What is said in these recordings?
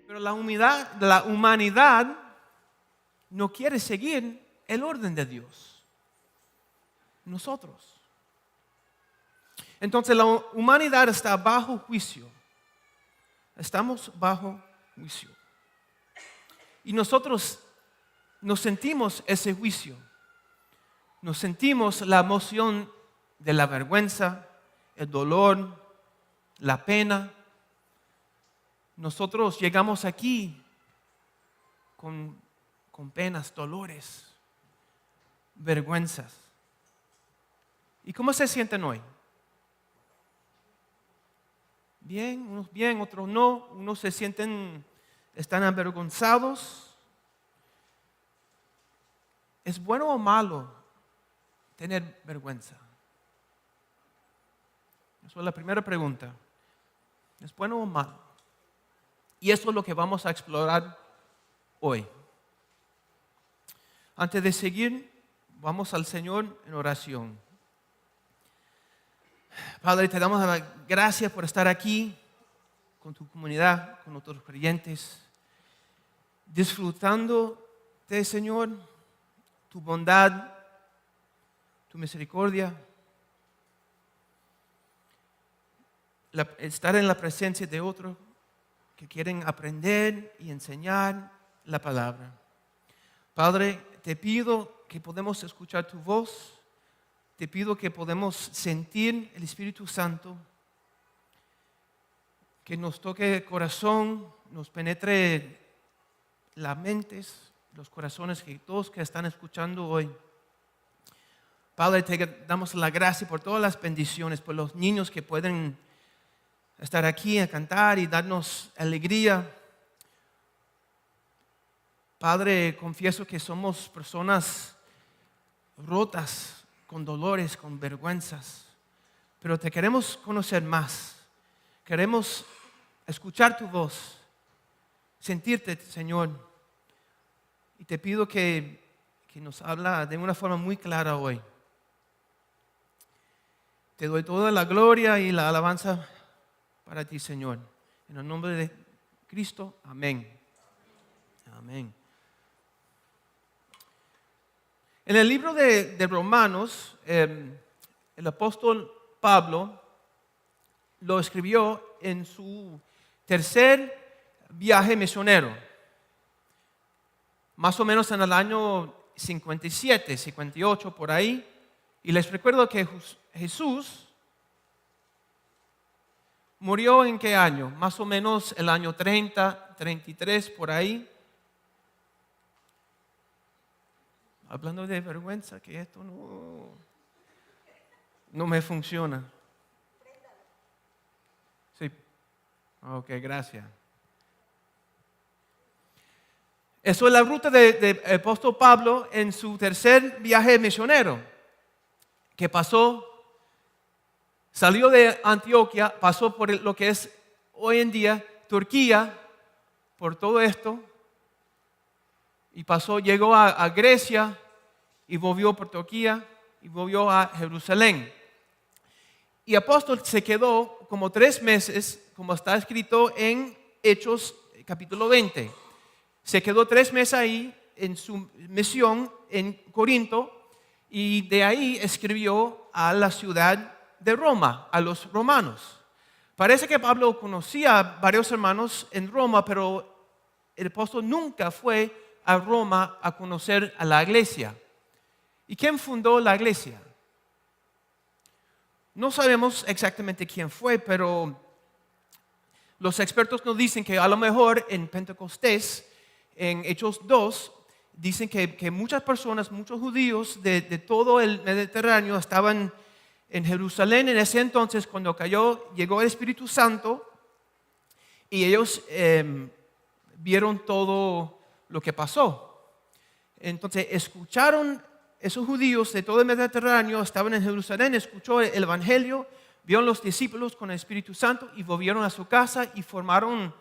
Pero la humanidad no quiere seguir el orden de Dios. Nosotros. Entonces la humanidad está bajo juicio. Estamos bajo juicio. Y nosotros nos sentimos ese juicio. Nos sentimos la emoción de la vergüenza, el dolor, la pena. Nosotros llegamos aquí con penas, dolores, vergüenzas. ¿Y cómo se sienten hoy? Bien, unos bien, otros no. Unos se sienten, están avergonzados. ¿Es bueno o malo tener vergüenza? Esa es la primera pregunta. ¿Es bueno o malo? Y eso es lo que vamos a explorar hoy. Antes de seguir, vamos al Señor en oración. Padre, te damos las gracias por estar aquí con tu comunidad, con otros creyentes, disfrutándote, Señor, tu bondad, tu misericordia, estar en la presencia de otros que quieren aprender y enseñar la palabra. Padre, te pido que podamos escuchar tu voz. Te pido que podamos sentir el Espíritu Santo, que nos toque el corazón, nos penetre las mentes, los corazones de todos que están escuchando hoy. Padre, te damos la gracia por todas las bendiciones, por los niños que pueden estar aquí a cantar y darnos alegría. Padre, confieso que somos personas rotas, con dolores, con vergüenzas, pero te queremos conocer más. Queremos escuchar tu voz, sentirte, Señor. Y te pido que nos habla de una forma muy clara hoy. Te doy toda la gloria y la alabanza para ti, Señor. En el nombre de Cristo, amén. Amén. En el libro de Romanos, el apóstol Pablo lo escribió en su tercer viaje misionero, más o menos en el año 57, 58, por ahí. Y les recuerdo que Jesús murió ¿en qué año? Más o menos el año 30, 33, por ahí. Hablando de vergüenza, que esto no me funciona. Sí. Ok, gracias. Eso es la ruta del apóstol Pablo en su tercer viaje misionero, que salió de Antioquia, pasó por lo que es hoy en día Turquía, por todo esto, y llegó a Grecia y volvió por Turquía y volvió a Jerusalén. Y apóstol se quedó como 3 meses, como está escrito en Hechos capítulo 20. Se quedó 3 meses ahí en su misión en Corinto y de ahí escribió a la ciudad de Roma, a los romanos. Parece que Pablo conocía a varios hermanos en Roma, pero el apóstol nunca fue a Roma a conocer a la iglesia. ¿Y quién fundó la iglesia? No sabemos exactamente quién fue, pero los expertos nos dicen que a lo mejor en Pentecostés, en Hechos 2, dicen que muchas personas, muchos judíos de todo el Mediterráneo estaban en Jerusalén en ese entonces cuando llegó el Espíritu Santo y ellos vieron todo lo que pasó. Entonces escucharon, esos judíos de todo el Mediterráneo estaban en Jerusalén, escuchó el Evangelio, vieron los discípulos con el Espíritu Santo y volvieron a su casa y formaron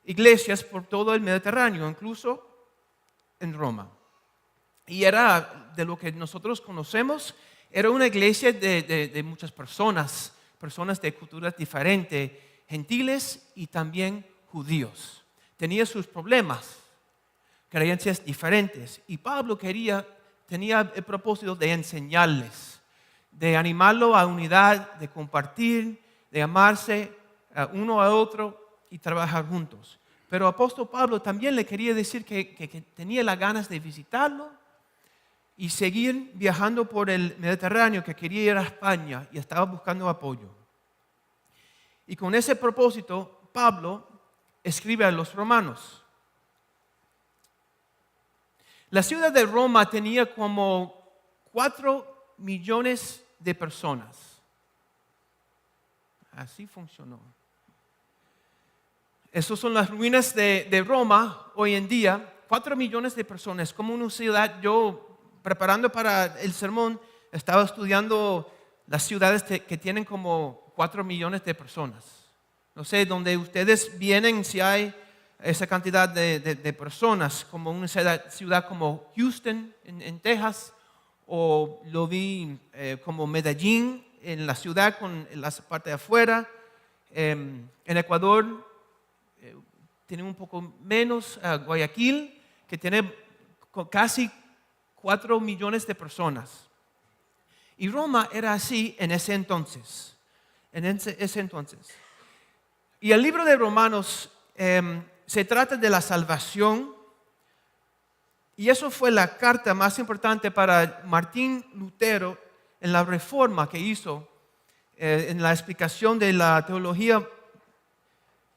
iglesias por todo el Mediterráneo, incluso en Roma. Y era de lo que nosotros conocemos, era una iglesia de muchas personas, personas de culturas diferentes, gentiles y también judíos. Tenía sus problemas, creencias diferentes. Y Pablo tenía el propósito de enseñarles, de animarlo a unidad, de compartir, de amarse uno a otro y trabajar juntos. Pero el apóstol Pablo también le quería decir que tenía las ganas de visitarlo y seguir viajando por el Mediterráneo, que quería ir a España y estaba buscando apoyo. Y con ese propósito, Pablo escribe a los romanos. La ciudad de Roma tenía como 4 millones de personas. Así funcionó. Esas son las ruinas de Roma hoy en día. 4 millones de personas. Como una ciudad, yo preparando para el sermón, estaba estudiando las ciudades que tienen como 4 millones de personas. No sé, donde ustedes vienen, si hay esa cantidad de personas, como una ciudad como Houston, en Texas, o lo vi como Medellín, en la ciudad con la parte de afuera. En Ecuador tiene un poco menos, Guayaquil, que tiene casi 4 millones de personas. Y Roma era así en ese entonces. Y el libro de Romanos se trata de la salvación. Y eso fue la carta más importante para Martín Lutero en la reforma que hizo en la explicación de la teología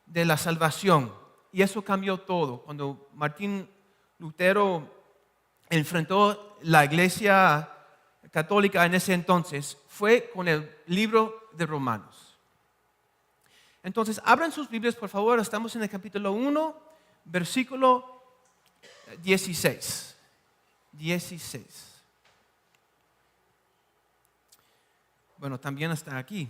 de la salvación. Y eso cambió todo. Cuando Martín Lutero enfrentó la iglesia católica en ese entonces, fue con el libro de Romanos. Entonces, abran sus Biblias, por favor. Estamos en el capítulo 1, versículo 16. 16. Bueno, también está aquí.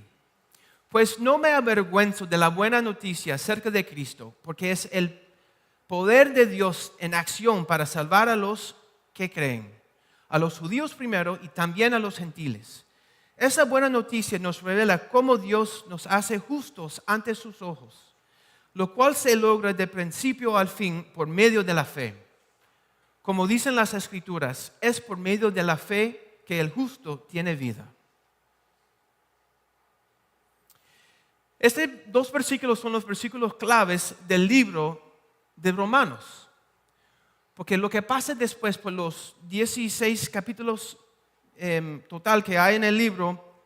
Pues no me avergüenzo de la buena noticia acerca de Cristo, porque es el poder de Dios en acción para salvar a los que creen, a los judíos primero y también a los gentiles. Esa buena noticia nos revela cómo Dios nos hace justos ante sus ojos, lo cual se logra de principio al fin por medio de la fe. Como dicen las Escrituras, es por medio de la fe que el justo tiene vida. Estos 2 versículos son los versículos claves del libro de Romanos. Porque lo que pasa después, por los 16 capítulos total que hay en el libro,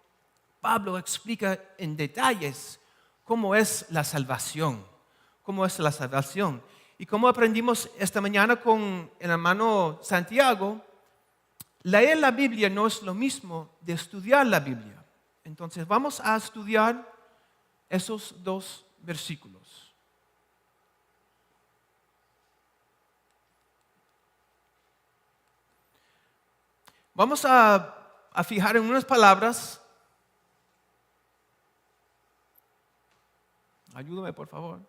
Pablo explica en detalles cómo es la salvación. Cómo es la salvación. Y como aprendimos esta mañana con el hermano Santiago, leer la Biblia no es lo mismo de estudiar la Biblia. Entonces vamos a estudiar esos 2 versículos. Vamos a fijar en unas palabras. Ayúdame, por favor.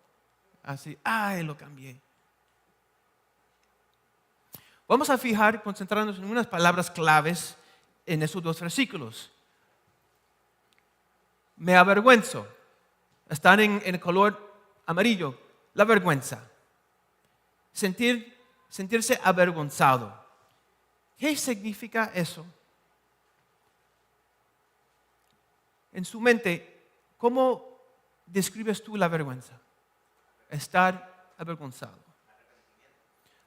Así, lo cambié. Vamos a fijar, concentrarnos en unas palabras claves en esos 2 versículos. Me avergüenzo. Están en el color amarillo. La vergüenza. Sentirse avergonzado. ¿Qué significa eso? En su mente, ¿cómo describes tú la vergüenza? Estar avergonzado.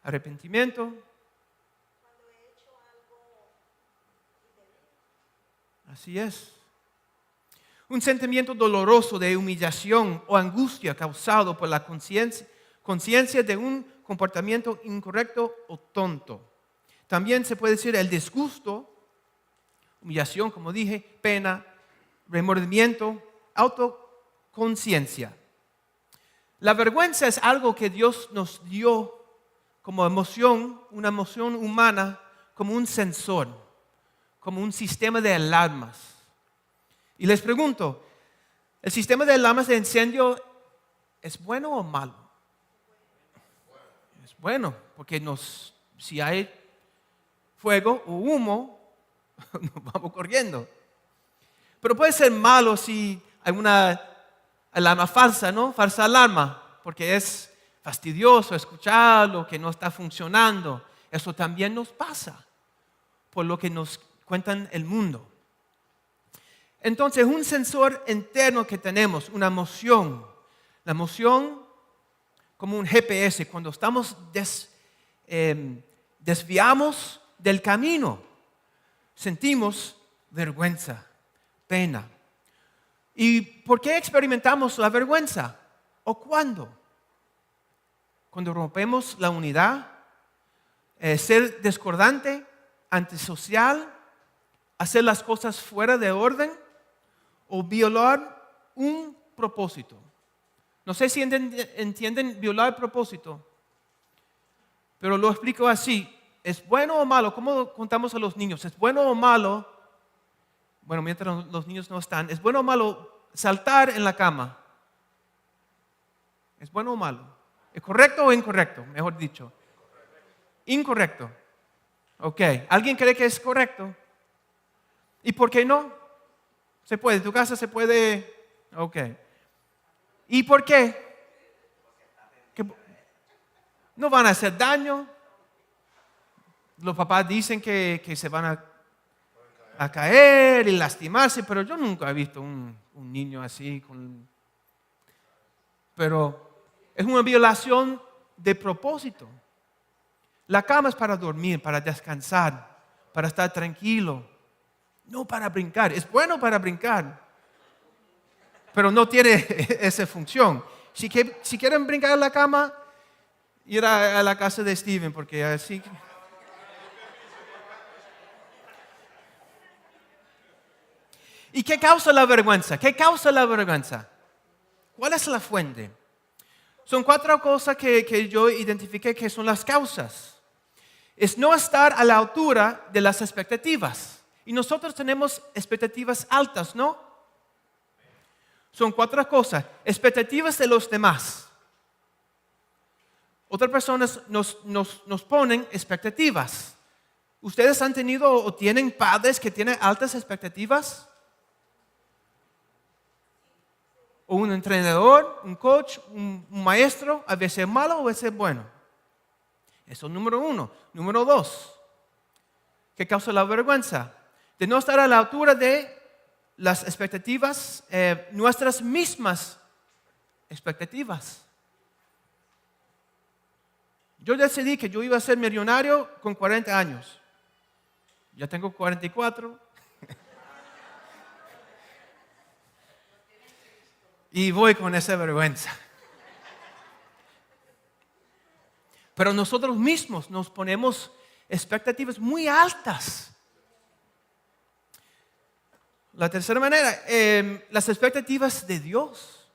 Arrepentimiento. Cuando he hecho algo indebido. Así es. Un sentimiento doloroso de humillación o angustia causado por la conciencia de un comportamiento incorrecto o tonto. También se puede decir el disgusto, humillación, como dije, pena, remordimiento, autoconciencia. La vergüenza es algo que Dios nos dio como emoción, una emoción humana, como un sensor, como un sistema de alarmas. Y les pregunto, ¿el sistema de alarmas de incendio es bueno o malo? Es bueno, porque si hay fuego o humo, nos vamos corriendo. Pero puede ser malo si hay una alarma falsa, ¿no? Falsa alarma, porque es fastidioso escuchar lo que no está funcionando. Eso también nos pasa por lo que nos cuentan el mundo. Entonces, un sensor interno que tenemos, una emoción. La emoción como un GPS, cuando estamos desviamos del camino, sentimos vergüenza, pena. ¿Y por qué experimentamos la vergüenza? ¿O cuándo? Cuando rompemos la unidad, ser discordante, antisocial, hacer las cosas fuera de orden o violar un propósito. No sé si entienden violar el propósito, pero lo explico así. ¿Es bueno o malo? ¿Cómo contamos a los niños? ¿Es bueno o malo? Bueno, mientras los niños no están, ¿es bueno o malo saltar en la cama? ¿Es bueno o malo? ¿Es correcto o incorrecto? Mejor dicho. Incorrecto. Ok. ¿Alguien cree que es correcto? ¿Y por qué no? Se puede. ¿En tu casa se puede? Ok. ¿Y por qué? Que no van a hacer daño. Los papás dicen que se van a caer y lastimarse, pero yo nunca he visto un niño así. Pero es una violación de propósito. La cama es para dormir, para descansar, para estar tranquilo, no para brincar. Es bueno para brincar, pero no tiene esa función. Si quieren brincar en la cama, ir a la casa de Steven, porque así... ¿Y qué causa la vergüenza? ¿Qué causa la vergüenza? ¿Cuál es la fuente? Son 4 cosas que yo identifiqué que son las causas. Es no estar a la altura de las expectativas. Y nosotros tenemos expectativas altas, ¿no? Son 4 cosas. Expectativas de los demás. Otras personas nos ponen expectativas. ¿Ustedes han tenido o tienen padres que tienen altas expectativas? O un entrenador, un coach, un maestro, a veces malo o a veces bueno. Eso es número 1. Número 2, ¿qué causa la vergüenza? De no estar a la altura de las expectativas, nuestras mismas expectativas. Yo decidí que yo iba a ser millonario con 40 años. Ya tengo 44. Y voy con esa vergüenza. Pero nosotros mismos nos ponemos expectativas muy altas. La tercera manera, las expectativas de Dios.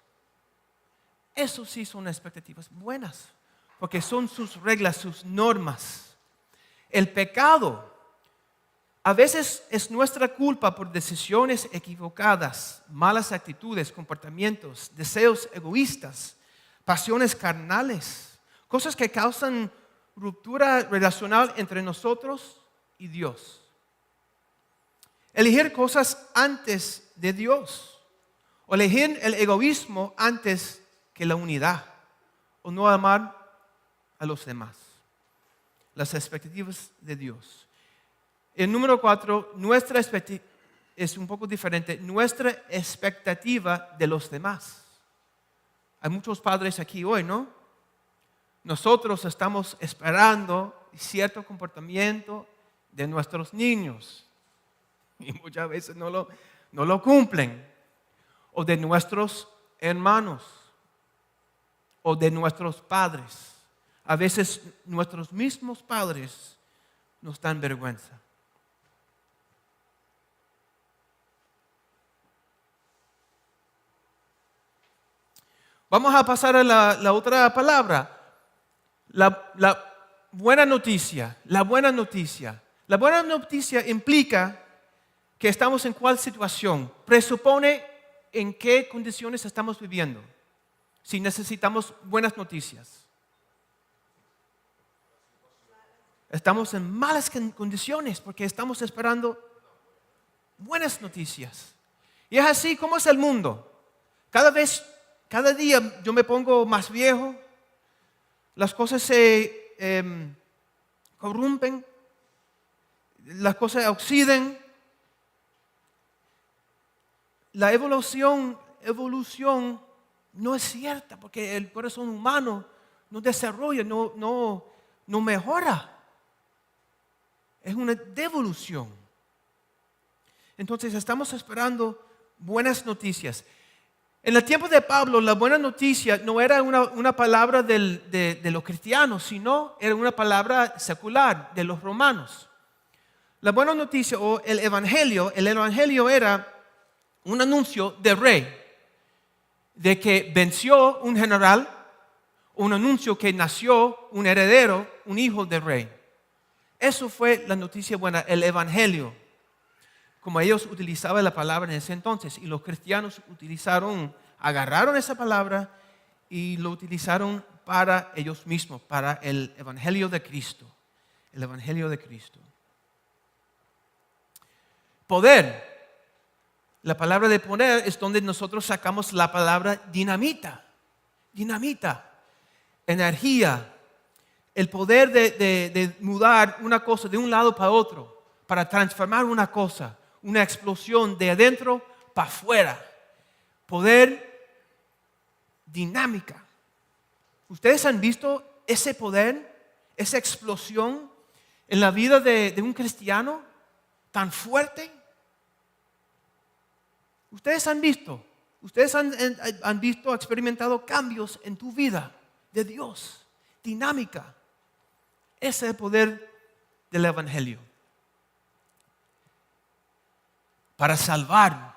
Eso sí son expectativas buenas, porque son sus reglas, sus normas. El pecado a veces es nuestra culpa por decisiones equivocadas, malas actitudes, comportamientos, deseos egoístas, pasiones carnales, cosas que causan ruptura relacional entre nosotros y Dios. Elegir cosas antes de Dios, o elegir el egoísmo antes que la unidad, o no amar a los demás. Las expectativas de Dios. El número 4, nuestra expectativa es un poco diferente. Nuestra expectativa de los demás. Hay muchos padres aquí hoy, ¿no? Nosotros estamos esperando cierto comportamiento de nuestros niños. Y muchas veces no lo cumplen. O de nuestros hermanos. O de nuestros padres. A veces nuestros mismos padres nos dan vergüenza. Vamos a pasar a la otra palabra. La buena noticia. La buena noticia. La buena noticia implica que estamos en cuál situación. Presupone en qué condiciones estamos viviendo. Si necesitamos buenas noticias. Estamos en malas condiciones porque estamos esperando buenas noticias. Y es así como es el mundo. cada día yo me pongo más viejo, las cosas se corrompen, las cosas oxidan. La evolución no es cierta porque el corazón humano no desarrolla, no mejora. Es una devolución. Entonces estamos esperando buenas noticias. En el tiempo de Pablo, la buena noticia no era una palabra de los cristianos, sino era una palabra secular de los romanos. La buena noticia o el evangelio era un anuncio de rey, de que venció un general, un anuncio que nació un heredero, un hijo de rey. Eso fue la noticia buena, el evangelio, como ellos utilizaban la palabra en ese entonces. Y los cristianos agarraron esa palabra y lo utilizaron para ellos mismos, para el evangelio de Cristo. El evangelio de Cristo. Poder. La palabra de poder es donde nosotros sacamos la palabra dinamita. Dinamita. Energía. El poder de mudar una cosa de un lado para otro, para transformar una cosa, una explosión de adentro para afuera. Poder dinámica. ¿Ustedes han visto ese poder, esa explosión en la vida de un cristiano tan fuerte? Ustedes han visto, experimentado cambios en tu vida de Dios, dinámica. Ese es el poder del evangelio. Para salvar.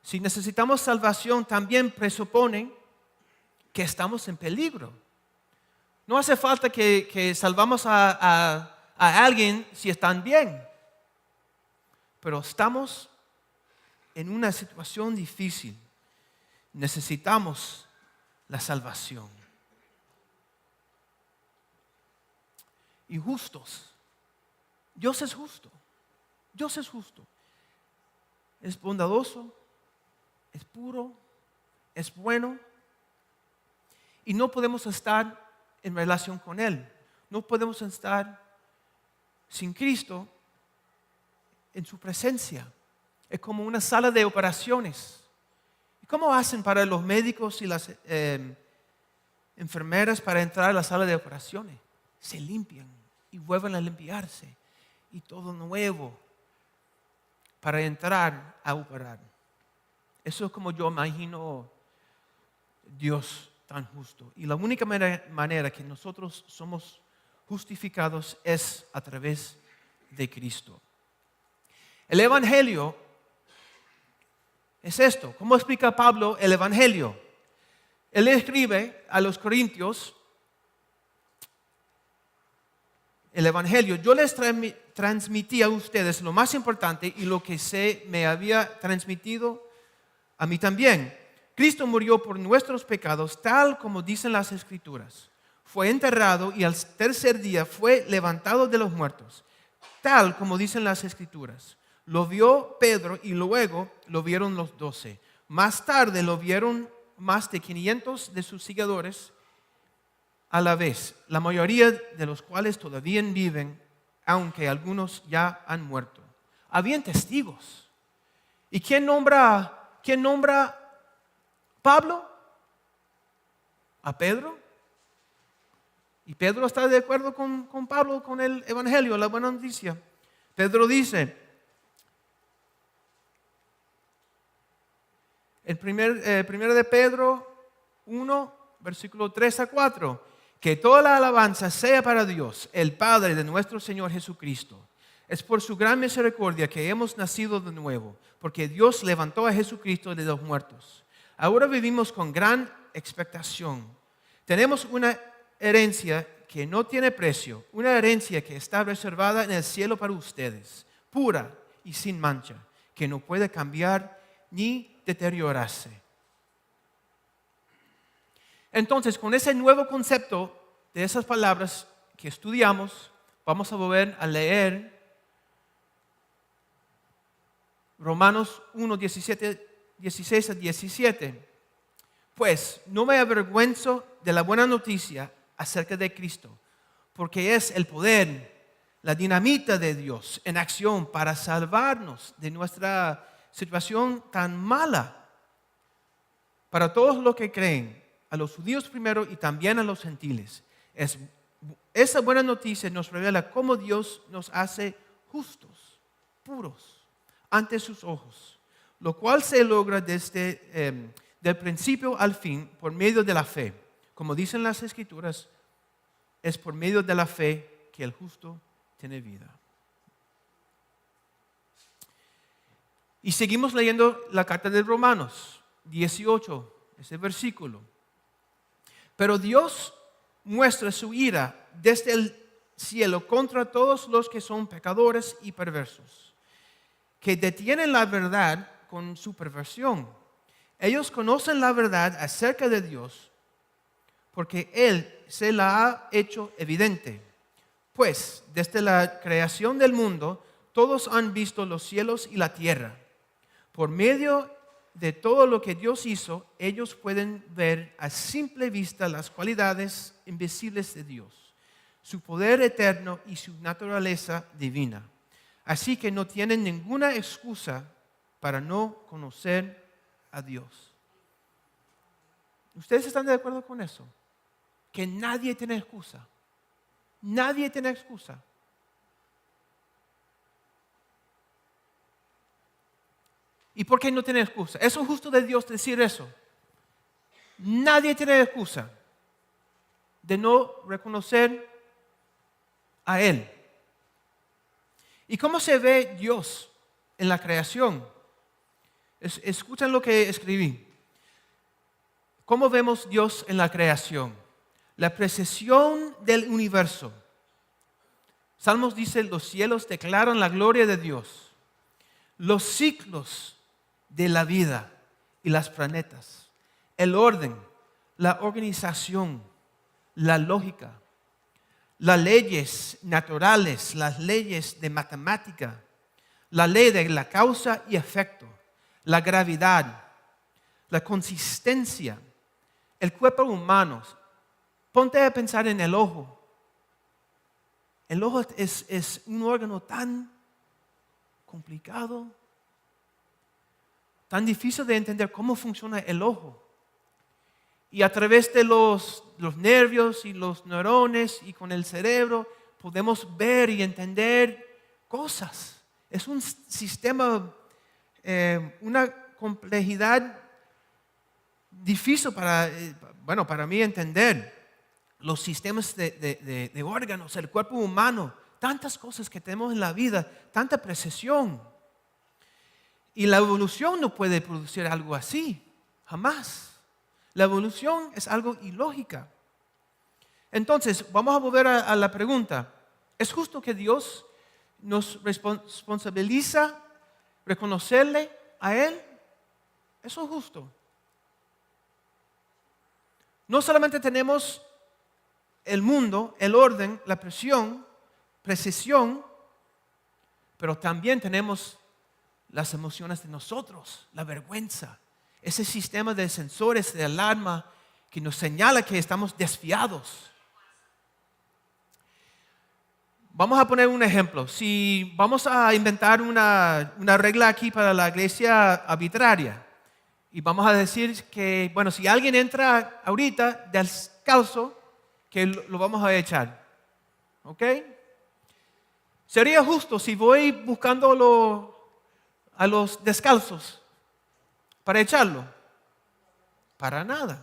Si necesitamos salvación, también presupone que estamos en peligro. No hace falta que salvamos a alguien si están bien. Pero estamos en una situación difícil. Necesitamos la salvación. Y justos. Dios es justo. Dios es justo. Es bondadoso. Es puro. Es bueno. Y no podemos estar en relación con Él. No podemos estar sin Cristo en su presencia. Es como una sala de operaciones. ¿Y cómo hacen para los médicos y las enfermeras para entrar a la sala de operaciones? Se limpian y vuelven a limpiarse. Y todo nuevo para entrar a operar. Eso es como yo imagino Dios tan justo. Y la única manera que nosotros somos justificados es a través de Cristo. El evangelio es esto. ¿Cómo explica Pablo el evangelio? Él escribe a los corintios el evangelio. Yo les transmití a ustedes lo más importante y lo que me había transmitido a mí también. Cristo murió por nuestros pecados, tal como dicen las Escrituras. Fue enterrado y al tercer día fue levantado de los muertos, tal como dicen las Escrituras. Lo vio Pedro y luego lo vieron los 12. Más tarde lo vieron más de 500 de sus seguidores a la vez, la mayoría de los cuales todavía viven, aunque algunos ya han muerto. Habían testigos. ¿Y quién nombra Pablo? ¿A Pedro? ¿Y Pedro está de acuerdo con Pablo, con el evangelio, la buena noticia? Pedro dice, el primero de Pedro 1, versículo 3 a 4, que toda la alabanza sea para Dios, el Padre de nuestro Señor Jesucristo. Es por su gran misericordia que hemos nacido de nuevo, porque Dios levantó a Jesucristo de los muertos. Ahora vivimos con gran expectación. Tenemos una herencia que no tiene precio, una herencia que está reservada en el cielo para ustedes, pura y sin mancha, que no puede cambiar ni deteriorarse. Entonces, con ese nuevo concepto de esas palabras que estudiamos, vamos a volver a leer Romanos 1, 17, 16 a 17. Pues no me avergüenzo de la buena noticia acerca de Cristo, porque es el poder, la dinamita de Dios en acción para salvarnos de nuestra situación tan mala. Para todos los que creen, a los judíos primero y también a los gentiles. Esa buena noticia nos revela cómo Dios nos hace justos, puros, ante sus ojos, lo cual se logra desde del principio al fin por medio de la fe. Como dicen las Escrituras, es por medio de la fe que el justo tiene vida. Y seguimos leyendo la carta de Romanos 18, ese versículo. Pero Dios muestra su ira desde el cielo contra todos los que son pecadores y perversos, que detienen la verdad con su perversión. Ellos conocen la verdad acerca de Dios porque Él se la ha hecho evidente. Pues desde la creación del mundo todos han visto los cielos y la tierra. Por medio de todo lo que Dios hizo, ellos pueden ver a simple vista las cualidades invisibles de Dios, su poder eterno y su naturaleza divina. Así que no tienen ninguna excusa para no conocer a Dios. ¿Ustedes están de acuerdo con eso? Que nadie tiene excusa. Nadie tiene excusa. ¿Y por qué no tiene excusa? ¿Eso es justo de Dios decir eso? Nadie tiene excusa de no reconocer a Él. ¿Y cómo se ve Dios en la creación? Escuchen lo que escribí. ¿Cómo vemos Dios en la creación? La precesión del universo. Salmos dice, los cielos declaran la gloria de Dios. Los ciclos de la vida y las planetas. El orden, la organización, la lógica, las leyes naturales, las leyes de matemática, la ley de la causa y efecto, la gravedad, la consistencia, el cuerpo humano. Ponte a pensar en el ojo. El ojo es un órgano tan complicado, tan difícil de entender cómo funciona el ojo. Y a través de los nervios y los neurones y con el cerebro podemos ver y entender cosas. Es un sistema, una complejidad difícil para mí entender. Los sistemas de órganos, el cuerpo humano, tantas cosas que tenemos en la vida, tanta precisión. Y la evolución no puede producir algo así, jamás. La evolución es algo ilógica. Entonces, vamos a volver a la pregunta. ¿Es justo que Dios nos responsabiliza reconocerle a Él? Eso es justo. No solamente tenemos el mundo, el orden, la precisión, pero también tenemos las emociones de nosotros, la vergüenza, ese sistema de sensores de alarma que nos señala que estamos desviados. Vamos a poner un ejemplo. Si vamos a inventar una regla aquí para la iglesia arbitraria y vamos a decir que, bueno, si alguien entra ahorita descalzo, que lo vamos a echar. ¿Ok? Sería justo si voy buscando a los descalzos para echarlo. Para nada.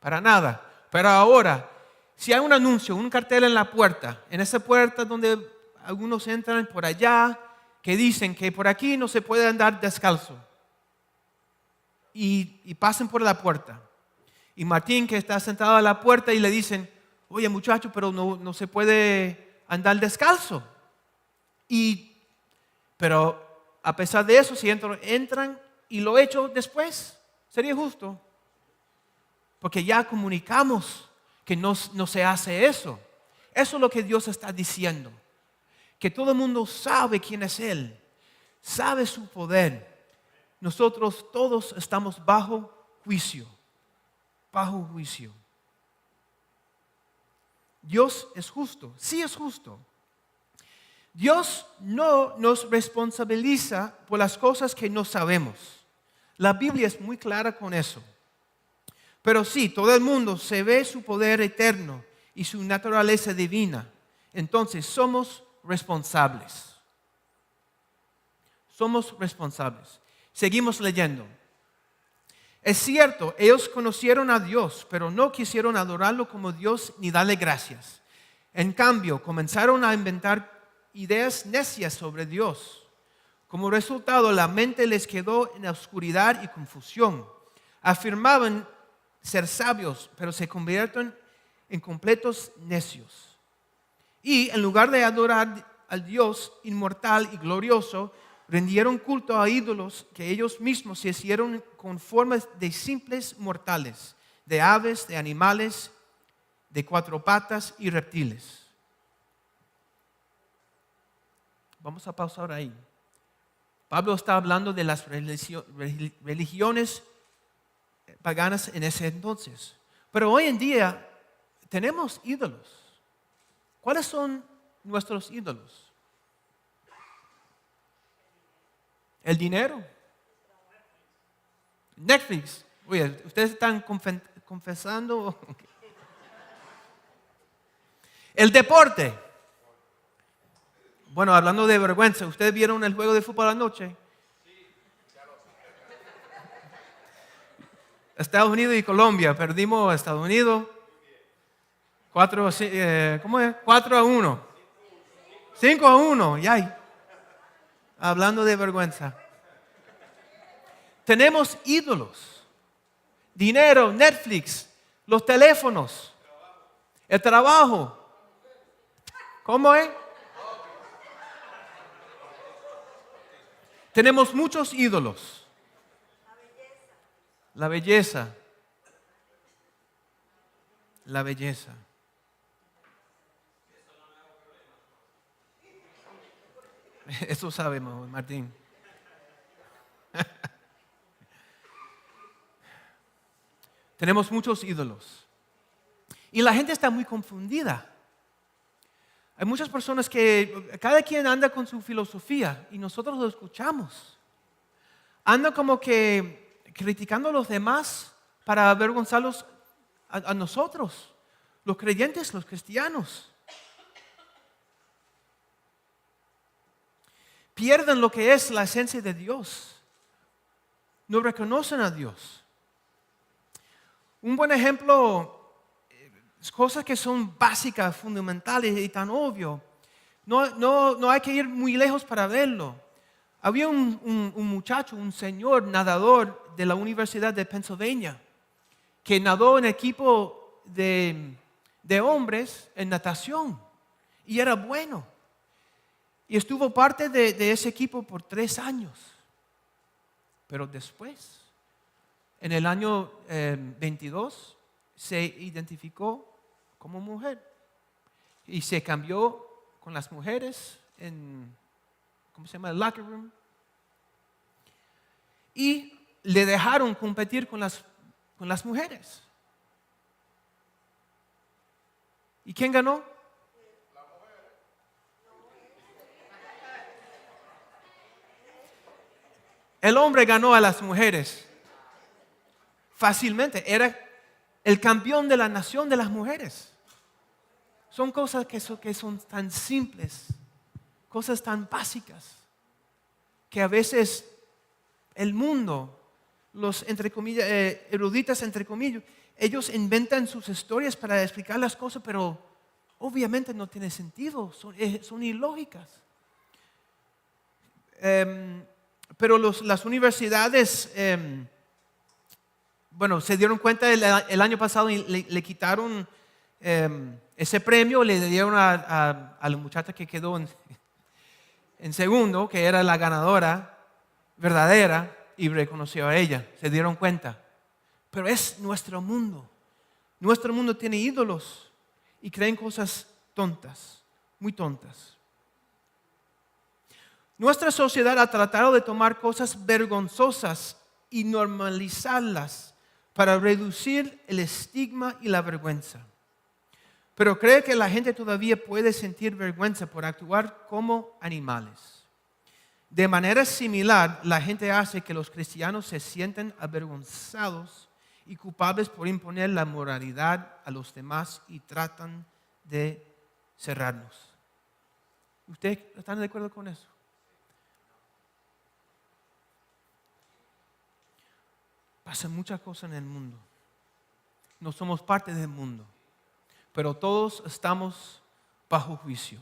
Para nada. Pero ahora, si hay un anuncio, un cartel en la puerta, en esa puerta donde algunos entran por allá, que dicen que por aquí no se puede andar descalzo. Y pasen por la puerta. Y Martín, que está sentado a la puerta, y le dicen, oye muchacho, pero no se puede andar descalzo. Pero a pesar de eso, si entran y lo echo después, sería justo. Porque ya comunicamos que no se hace eso. Eso es lo que Dios está diciendo. Que todo el mundo sabe quién es Él. Sabe su poder. nosotros todos estamos bajo juicio. Bajo juicio. Dios es justo, sí es justo. Dios no nos responsabiliza por las cosas que no sabemos. La Biblia es muy clara con eso. Pero sí, todo el mundo se ve su poder eterno y su naturaleza divina. Entonces somos responsables. Somos responsables. Seguimos leyendo. Es cierto, ellos conocieron a Dios, pero no quisieron adorarlo como Dios ni darle gracias. En cambio, comenzaron a inventar ideas necias sobre Dios. Como resultado, la mente les quedó en oscuridad y confusión. Afirmaban ser sabios, pero se convierten en completos necios. Y en lugar de adorar al Dios inmortal y glorioso, rindieron culto a ídolos que ellos mismos se hicieron con formas de simples mortales, de aves, de animales, de cuatro patas y reptiles. Vamos a pausar ahí. Pablo está hablando de las religiones paganas en ese entonces. Pero hoy en día tenemos ídolos. ¿Cuáles son nuestros ídolos? El dinero. Netflix. Oye, ¿ustedes están confesando? El deporte. Bueno, hablando de vergüenza, ¿ustedes vieron el juego de fútbol anoche? Estados Unidos y Colombia. Perdimos a Estados Unidos. 4-1. 5-1. Ya. Hablando de vergüenza. Tenemos ídolos. Dinero, Netflix, los teléfonos, el trabajo. ¿Cómo es? Tenemos muchos ídolos. La belleza. La belleza. Eso sabemos, Martín. Tenemos muchos ídolos. Y la gente está muy confundida. Hay muchas personas que cada quien anda con su filosofía y nosotros lo escuchamos. Andan como que criticando a los demás para avergonzarlos a nosotros, los creyentes, los cristianos. Pierden lo que es la esencia de Dios. No reconocen a Dios. Un buen ejemplo, cosas que son básicas, fundamentales y tan obvio. No hay que ir muy lejos para verlo. Había un muchacho, un señor nadador de la Universidad de Pennsylvania, que nadó en equipo de hombres en natación y era bueno. Y estuvo parte de ese equipo por 3 años. Pero después, en el año 22, se identificó como mujer. Y se cambió con las mujeres en, ¿cómo se llama? El locker room. Y le dejaron competir con las mujeres. ¿Y quién ganó? El hombre ganó a las mujeres fácilmente. Era el campeón de la nación de las mujeres. Son cosas que son tan simples, cosas tan básicas, que a veces el mundo, los entre comillas, eruditas entre comillas, ellos inventan sus historias para explicar las cosas, pero obviamente no tiene sentido, son ilógicas. Pero las universidades, se dieron cuenta el año pasado y le quitaron ese premio, le dieron a la muchacha que quedó en segundo, que era la ganadora verdadera, y reconoció a ella. Se dieron cuenta. Pero es nuestro mundo. Nuestro mundo tiene ídolos y creen cosas tontas, muy tontas. Nuestra sociedad ha tratado de tomar cosas vergonzosas y normalizarlas para reducir el estigma y la vergüenza. Pero cree que la gente todavía puede sentir vergüenza por actuar como animales. De manera similar, la gente hace que los cristianos se sienten avergonzados y culpables por imponer la moralidad a los demás y tratan de cerrarnos. ¿Ustedes están de acuerdo con eso? Pasan muchas cosas en el mundo. No somos parte del mundo, pero todos estamos bajo juicio.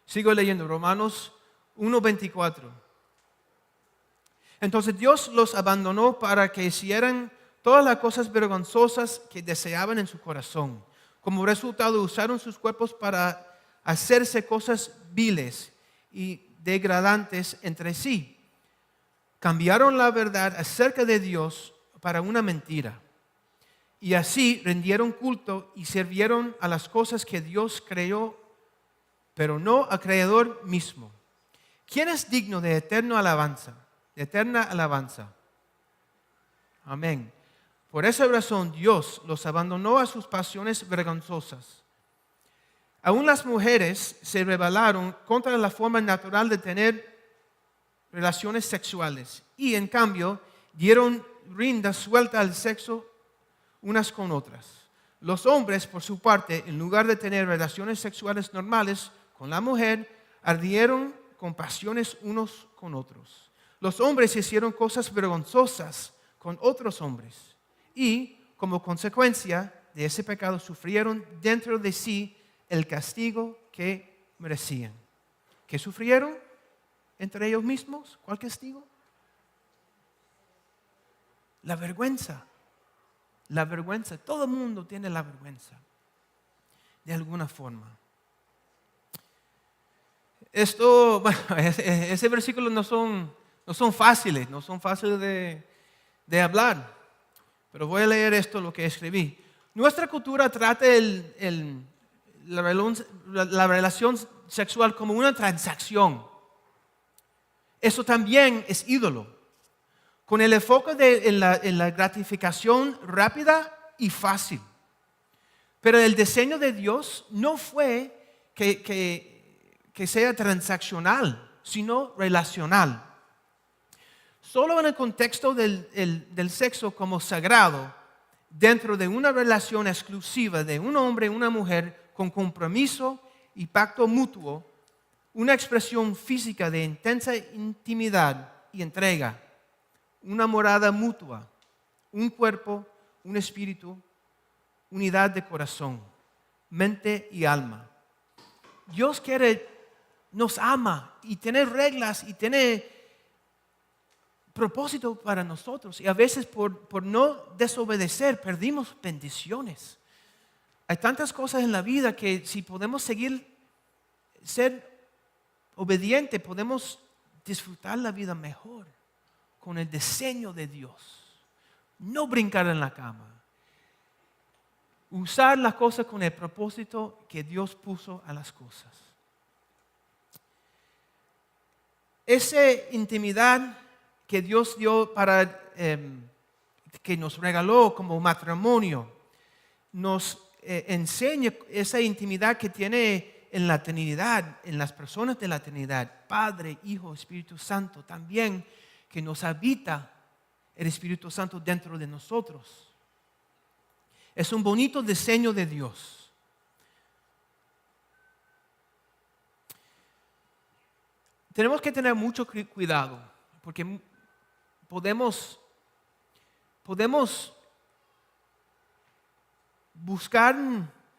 Sigo leyendo Romanos 1:24. Entonces Dios los abandonó para que hicieran todas las cosas vergonzosas que deseaban en su corazón. Como resultado, usaron sus cuerpos para hacerse cosas viles y degradantes entre sí. Cambiaron la verdad acerca de Dios para una mentira. Y así rindieron culto y sirvieron a las cosas que Dios creó, pero no al Creador mismo. ¿Quién es digno de eterna alabanza? Amén. Por esa razón Dios los abandonó a sus pasiones vergonzosas. Aún las mujeres se rebelaron contra la forma natural de tener relaciones sexuales y en cambio dieron rienda suelta al sexo unas con otras. Los hombres, por su parte, en lugar de tener relaciones sexuales normales con la mujer, ardieron con pasiones unos con otros. Los hombres hicieron cosas vergonzosas con otros hombres y, como consecuencia de ese pecado, sufrieron dentro de sí el castigo que merecían. ¿Qué sufrieron entre ellos mismos? ¿Cuál castigo? La vergüenza. La vergüenza. Todo el mundo tiene la vergüenza, de alguna forma. Ese versículo no son fáciles de hablar. Pero voy a leer esto, lo que escribí. Nuestra cultura trata la relación sexual como una transacción. Eso también es ídolo. Con el enfoque en la gratificación rápida y fácil. Pero el diseño de Dios no fue que sea transaccional, sino relacional. Solo en el contexto del sexo como sagrado, dentro de una relación exclusiva de un hombre y una mujer con compromiso y pacto mutuo, una expresión física de intensa intimidad y entrega, una morada mutua, un cuerpo, un espíritu, unidad de corazón, mente y alma. Dios nos ama y tiene reglas y tiene propósito para nosotros. Y a veces por no desobedecer perdimos bendiciones. Hay tantas cosas en la vida que si podemos ser obedientes, podemos disfrutar la vida mejor con el diseño de Dios. No brincar en la cama. Usar las cosas con el propósito que Dios puso a las cosas. Esa intimidad que Dios dio que nos regaló como matrimonio, nos enseña esa intimidad que tiene en la Trinidad, en las personas de la Trinidad, Padre, Hijo, Espíritu Santo, también que nos habita el Espíritu Santo dentro de nosotros. Es un bonito diseño de Dios. Tenemos que tener mucho cuidado, porque podemos buscar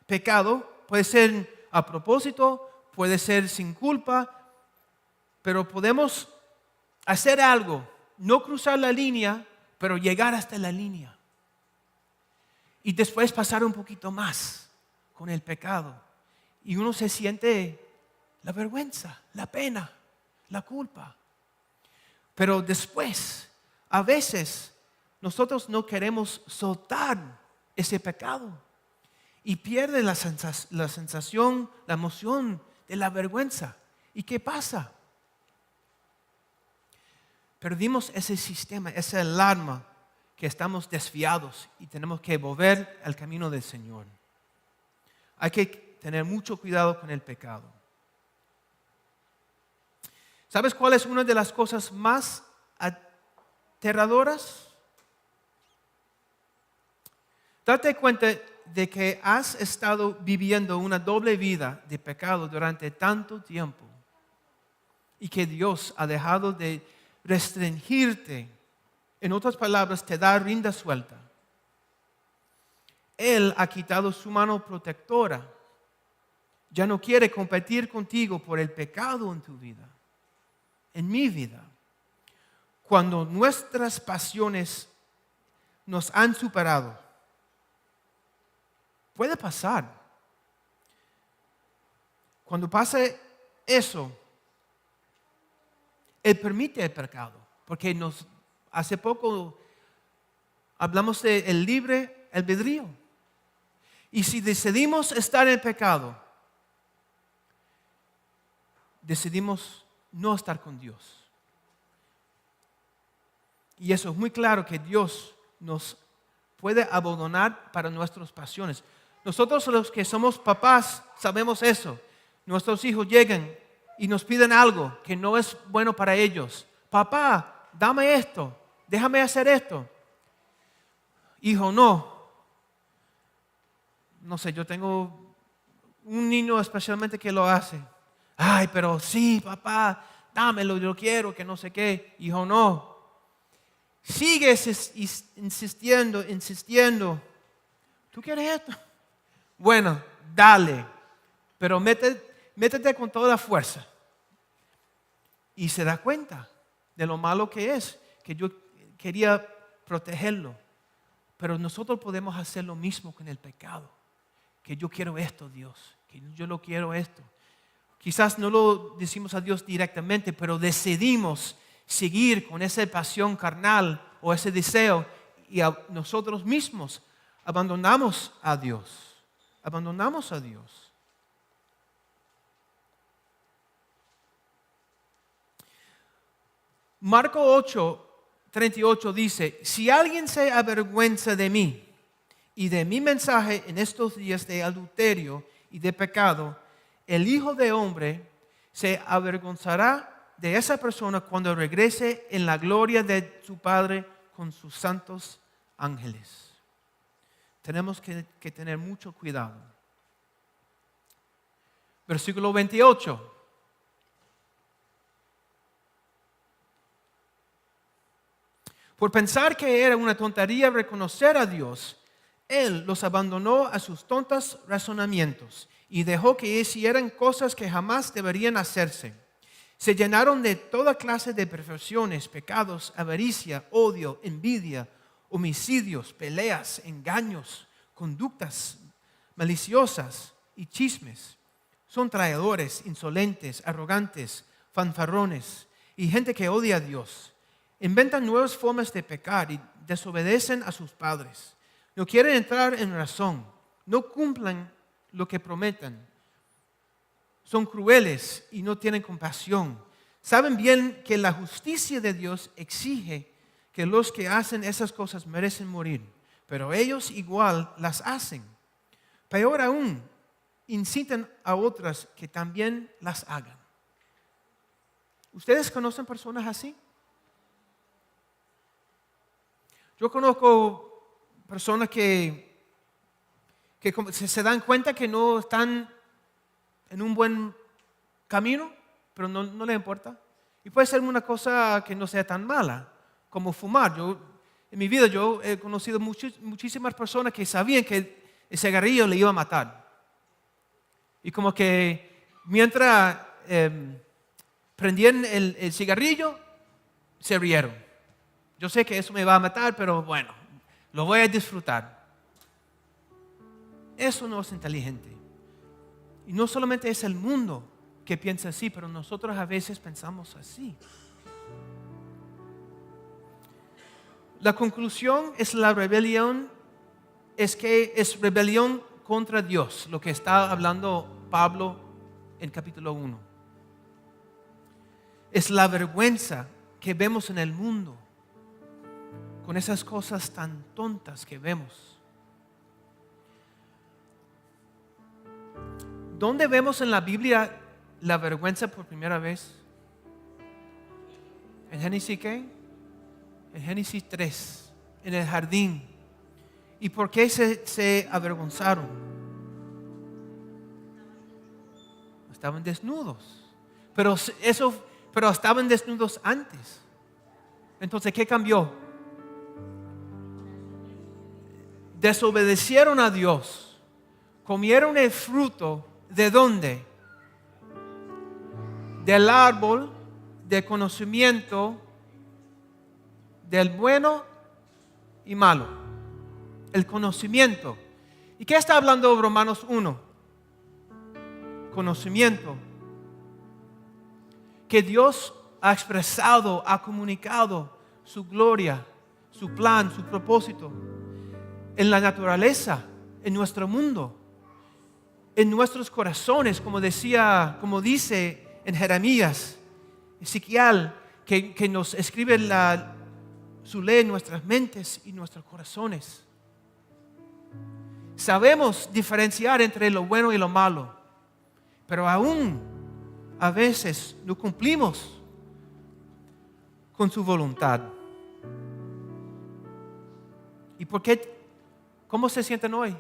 pecado, puede ser a propósito, puede ser sin culpa, pero podemos hacer algo, no cruzar la línea, pero llegar hasta la línea. Y después pasar un poquito más con el pecado. Y uno se siente la vergüenza, la pena, la culpa. Pero después, a veces, nosotros no queremos soltar ese pecado. Y pierde la sensación, la emoción de la vergüenza. ¿Y qué pasa? perdimos ese sistema, esa alarma que estamos desviados y tenemos que volver al camino del Señor. Hay que tener mucho cuidado con el pecado. ¿Sabes cuál es una de las cosas más aterradoras? Date cuenta de que has estado viviendo una doble vida de pecado durante tanto tiempo y que Dios ha dejado de restringirte. En otras palabras, te da rienda suelta. Él ha quitado su mano protectora. Ya no quiere competir contigo por el pecado en tu vida, en mi vida. Cuando nuestras pasiones nos han superado, puede pasar. Cuando pase eso, Él permite el pecado, porque hace poco hablamos del libre albedrío. Y si decidimos estar en pecado, decidimos no estar con Dios. Y eso es muy claro que Dios nos puede abandonar para nuestras pasiones. Nosotros los que somos papás sabemos eso. Nuestros hijos llegan y nos piden algo que no es bueno para ellos. Papá, dame esto, déjame hacer esto. Hijo, no. No sé, yo tengo un niño especialmente que lo hace. Ay, pero sí, papá, dámelo, yo quiero, que no sé qué. Hijo, no. Sigues insistiendo. ¿Tú quieres esto? Bueno, dale, pero métete con toda la fuerza. Y se da cuenta de lo malo que es, que yo quería protegerlo. Pero nosotros podemos hacer lo mismo con el pecado. Que yo quiero esto, Dios, que yo lo quiero esto. Quizás no lo decimos a Dios directamente, pero decidimos seguir con esa pasión carnal o ese deseo y nosotros mismos abandonamos a Dios. Abandonamos a Dios. Marcos 8:38 dice, si alguien se avergüenza de mí y de mi mensaje en estos días de adulterio y de pecado, el Hijo del Hombre se avergonzará de esa persona cuando regrese en la gloria de su Padre con sus santos ángeles. Tenemos que tener mucho cuidado. Versículo 28. Por pensar que era una tontería reconocer a Dios, Él los abandonó a sus tontos razonamientos y dejó que hicieran cosas que jamás deberían hacerse. Se llenaron de toda clase de perversiones, pecados, avaricia, odio, envidia, homicidios, peleas, engaños, conductas maliciosas y chismes. Son traidores, insolentes, arrogantes, fanfarrones y gente que odia a Dios. Inventan nuevas formas de pecar y desobedecen a sus padres. No quieren entrar en razón, no cumplen lo que prometen. Son crueles y no tienen compasión. Saben bien que la justicia de Dios exige que los que hacen esas cosas merecen morir, pero ellos igual las hacen. Peor aún, incitan a otras que también las hagan. ¿Ustedes conocen personas así? Yo conozco personas que se dan cuenta que no están en un buen camino, pero no les importa. Y puede ser una cosa que no sea tan mala, como fumar. En mi vida yo he conocido muchísimas personas que sabían que el cigarrillo le iba a matar. Y como que mientras prendían el cigarrillo, se rieron. Yo sé que eso me va a matar, pero bueno, lo voy a disfrutar. Eso no es inteligente. Y no solamente es el mundo que piensa así, pero nosotros a veces pensamos así. La conclusión es la rebelión, es que es rebelión contra Dios, lo que está hablando Pablo en capítulo 1. Es la vergüenza que vemos en el mundo, con esas cosas tan tontas que vemos. ¿Dónde vemos en la Biblia la vergüenza por primera vez? ¿En Génesis qué? En Génesis 3, en el jardín. ¿Y por qué se avergonzaron? Estaban desnudos. Pero estaban desnudos antes. Entonces, ¿qué cambió? Desobedecieron a Dios. Comieron el fruto. ¿De dónde? Del árbol de conocimiento del bueno y malo. El conocimiento. ¿Y qué está hablando Romanos 1? Conocimiento. Que Dios ha expresado, ha comunicado su gloria, su plan, su propósito en la naturaleza, en nuestro mundo, en nuestros corazones, como dice en Jeremías, Ezequiel, que nos escribe su ley en nuestras mentes y nuestros corazones. Sabemos diferenciar entre lo bueno y lo malo, pero aún a veces no cumplimos con su voluntad. ¿Y por qué? ¿Cómo se sienten hoy?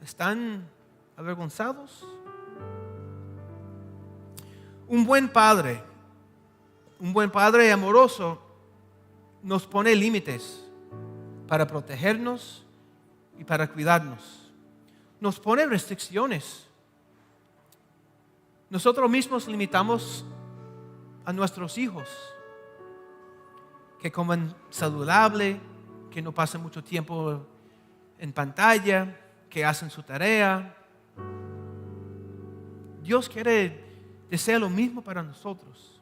¿Están avergonzados? Un buen padre amoroso nos pone límites para protegernos y para cuidarnos. Nos pone restricciones. Nosotros mismos limitamos a nuestros hijos que coman saludable, que no pasen mucho tiempo en pantalla, que hacen su tarea. Dios desea lo mismo para nosotros.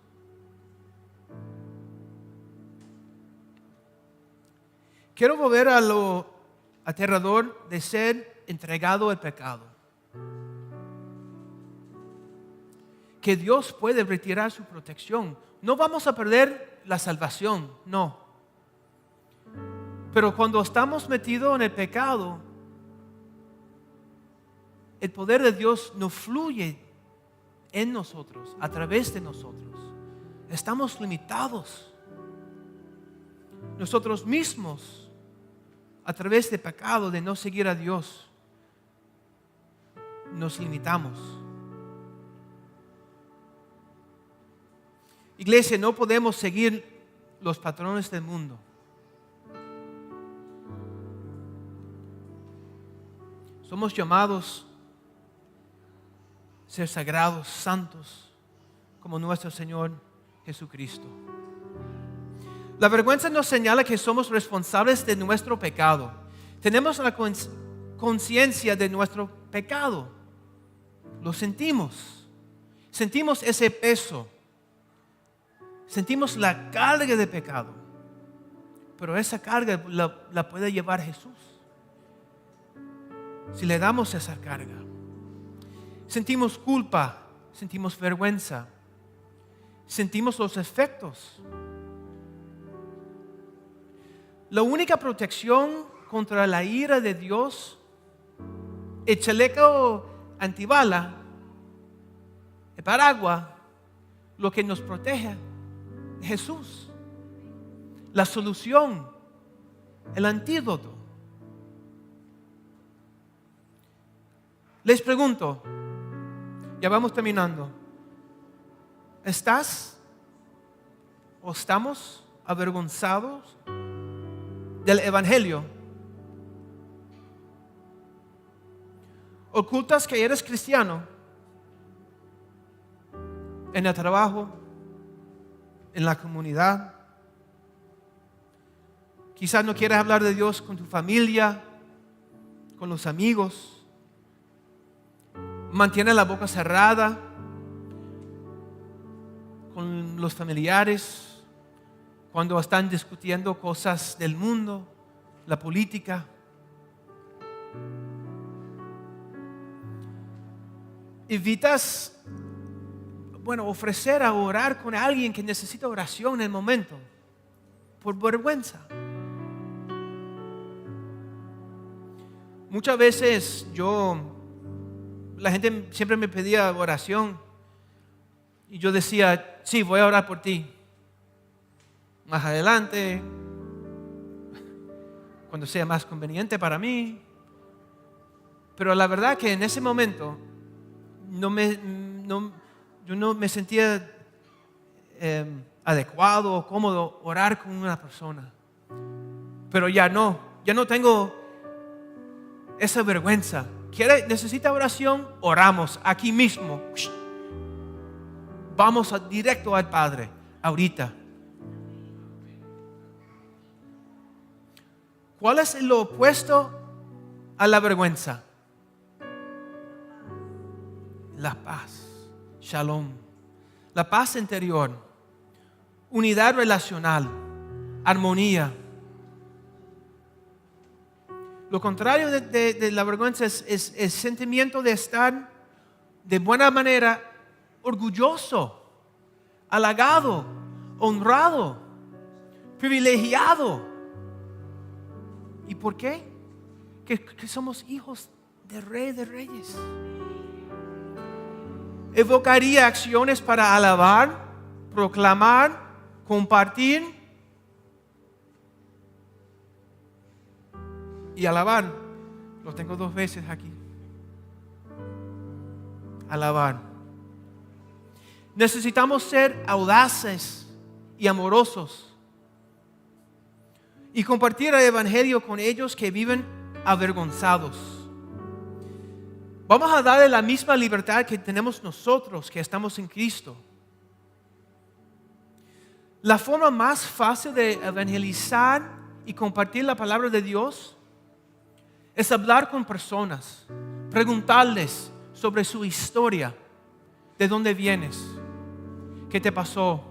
Quiero volver a lo aterrador de ser entregado al pecado. Que Dios puede retirar su protección. No vamos a perder la salvación, no. Pero cuando estamos metidos en el pecado, el poder de Dios no fluye en nosotros, a través de nosotros. Estamos limitados. Nosotros mismos, a través del pecado de no seguir a Dios, nos limitamos. Iglesia, no podemos seguir los patrones del mundo. Somos llamados a ser sagrados, santos, como nuestro Señor Jesucristo. La vergüenza nos señala que somos responsables de nuestro pecado. Tenemos la conciencia de nuestro pecado. Lo sentimos. Sentimos ese peso. Sentimos la carga de pecado. Pero esa carga la puede llevar Jesús. Si le damos esa carga. Sentimos culpa, sentimos vergüenza, sentimos los efectos. La única protección contra la ira de Dios, el chaleco antibala, el paraguas, lo que nos protege es Jesús. La solución, el antídoto. Les pregunto, ya vamos terminando. ¿Estás o estamos avergonzados del Evangelio? ¿Ocultas que eres cristiano en el trabajo, en la comunidad? Quizás no quieres hablar de Dios con tu familia, con los amigos. Mantiene la boca cerrada con los familiares cuando están discutiendo cosas del mundo, la política. Evitas ofrecer a orar con alguien que necesita oración en el momento, por vergüenza. Muchas veces la gente siempre me pedía oración y yo decía, sí, voy a orar por ti. Más adelante, cuando sea más conveniente para mí. Pero la verdad que en ese momento yo no me sentía adecuado o cómodo orar con una persona. Pero ya no tengo esa vergüenza. ¿Necesita oración? Oramos aquí mismo. Vamos directo al Padre ahorita. ¿Cuál es lo opuesto a la vergüenza? La paz, shalom, la paz interior, unidad relacional, armonía. Lo contrario de la vergüenza es el sentimiento de estar de buena manera orgulloso, halagado, honrado, privilegiado. ¿Y por qué? Que somos hijos del Rey de Reyes. Evocaría acciones para alabar, proclamar, compartir y alabar. Lo tengo 2 veces aquí. Alabar. Necesitamos ser audaces y amorosos y compartir el Evangelio con ellos que viven avergonzados. Vamos a darle la misma libertad que tenemos nosotros que estamos en Cristo. La forma más fácil de evangelizar y compartir la palabra de Dios es hablar con personas, preguntarles sobre su historia, de dónde vienes, qué te pasó.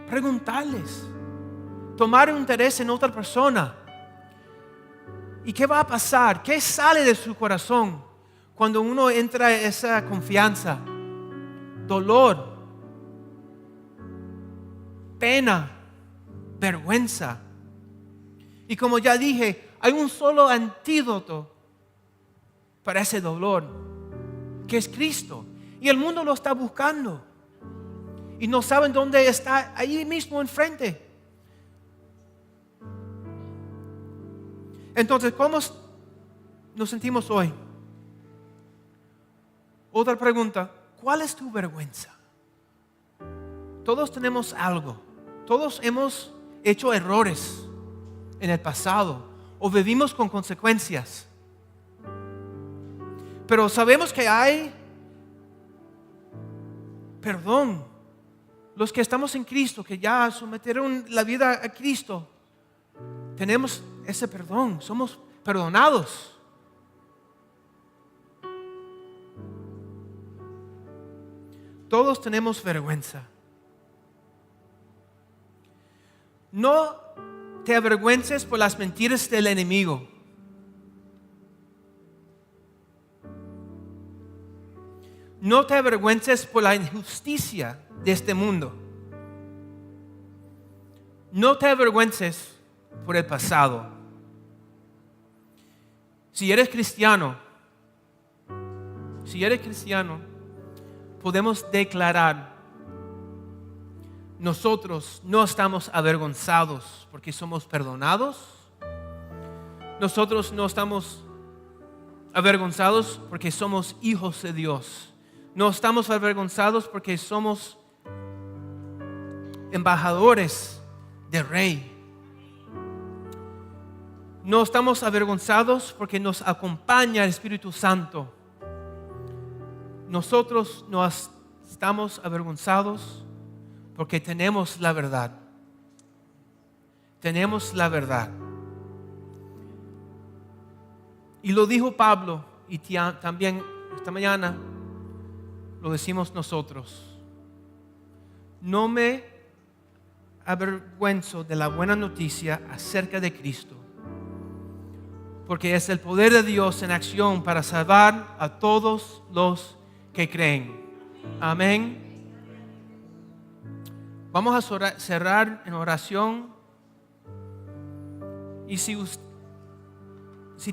Preguntarles, tomar un interés en otra persona. ¿Y qué va a pasar? ¿Qué sale de su corazón cuando uno entra en esa confianza? Dolor, pena, vergüenza. Y como ya dije, hay un solo antídoto para ese dolor, que es Cristo. Y el mundo lo está buscando. Y no saben dónde está, ahí mismo enfrente. Entonces, ¿cómo nos sentimos hoy? Otra pregunta, ¿cuál es tu vergüenza? Todos tenemos algo. Todos hemos hecho errores en el pasado o vivimos con consecuencias. Pero sabemos que hay perdón. Los que estamos en Cristo, que ya sometieron la vida a Cristo, tenemos ese perdón, somos perdonados. Todos tenemos vergüenza. No te avergüences por las mentiras del enemigo. No te avergüences por la injusticia de este mundo. No te avergüences por el pasado. Si eres cristiano, podemos declarar: nosotros no estamos avergonzados porque somos perdonados. Nosotros no estamos avergonzados porque somos hijos de Dios. No estamos avergonzados porque somos embajadores del Rey. No estamos avergonzados porque nos acompaña el Espíritu Santo. Nosotros no estamos avergonzados porque tenemos la verdad. Tenemos la verdad. Y lo dijo Pablo, y también esta mañana lo decimos nosotros. No me avergüenzo de la buena noticia acerca de Cristo, porque es el poder de Dios en acción para salvar a todos los que creen. Amén. Vamos a cerrar en oración. Y si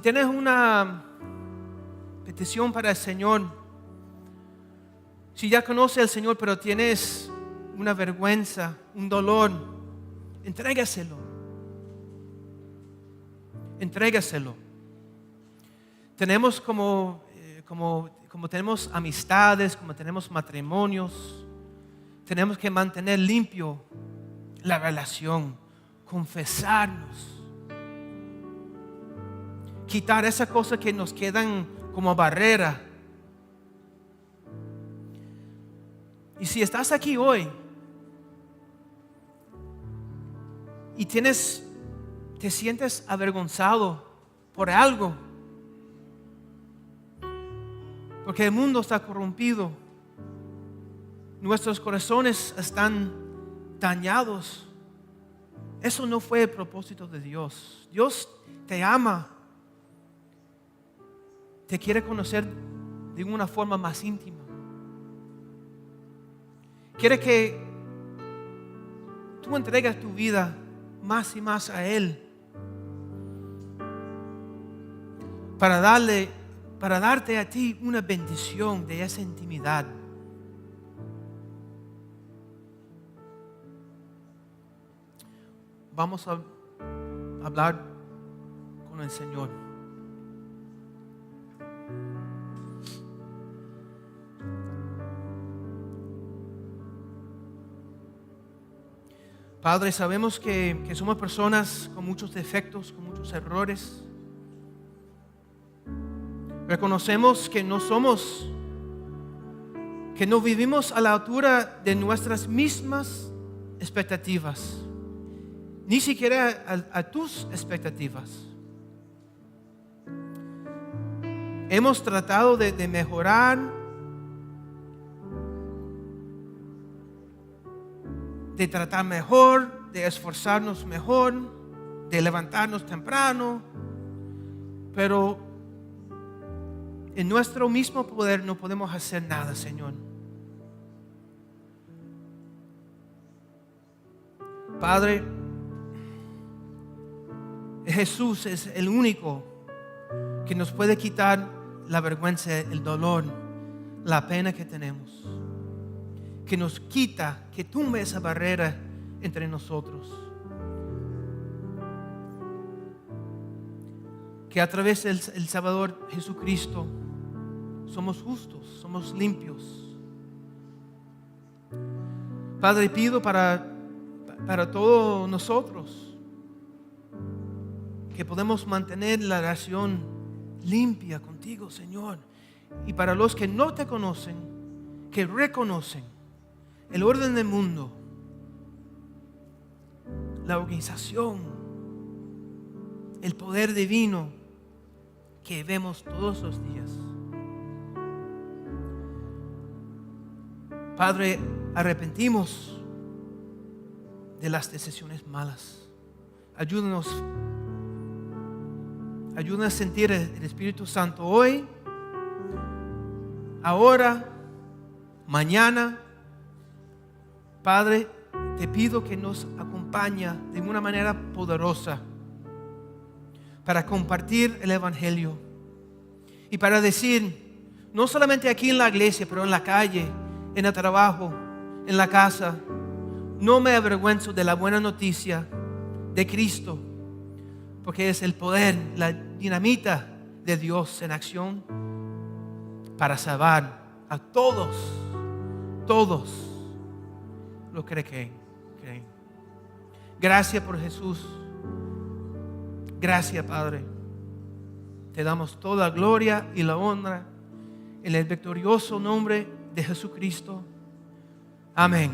tienes una petición para el Señor, si ya conoces al Señor pero tienes una vergüenza, un dolor, entrégaselo. Entrégaselo. Tenemos como tenemos amistades, como tenemos matrimonios, tenemos que mantener limpio la relación, confesarnos, quitar esas cosas que nos quedan como barrera. Y si estás aquí hoy y te sientes avergonzado por algo, porque el mundo está corrompido, nuestros corazones están dañados, eso no fue el propósito de Dios. Dios te ama, te quiere conocer de una forma más íntima. Quiere que tú entregues tu vida más y más a Él, para darte a ti una bendición de esa intimidad. Vamos a hablar con el Señor. Padre, sabemos que somos personas con muchos defectos, con muchos errores. Reconocemos que no vivimos a la altura de nuestras mismas expectativas, ni siquiera a tus expectativas. Hemos tratado de mejorar, de tratar mejor, de esforzarnos mejor, de levantarnos temprano, pero en nuestro mismo poder no podemos hacer nada, Señor. Padre, Jesús es el único que nos puede quitar la vergüenza, el dolor, la pena que tenemos, que nos quita, que tumbe esa barrera entre nosotros, que a través del Salvador Jesucristo somos justos, somos limpios. Padre, pido para todos nosotros que podemos mantener la relación limpia contigo, Señor. Y para los que no te conocen, que reconocen el orden del mundo, la organización, el poder divino que vemos todos los días. Padre, arrepentimos de las decisiones malas. Ayúdanos a sentir el Espíritu Santo hoy, ahora, mañana. Padre, te pido que nos acompañe de una manera poderosa para compartir el Evangelio y para decir, no solamente aquí en la iglesia, pero en la calle, en el trabajo, en la casa, no me avergüenzo de la buena noticia de Cristo, porque es el poder, la dinamita de Dios en acción para salvar a todos los que creen. Gracias por Jesús. Gracias, Padre. Te damos toda la gloria y la honra en el victorioso nombre de Jesucristo. Amén.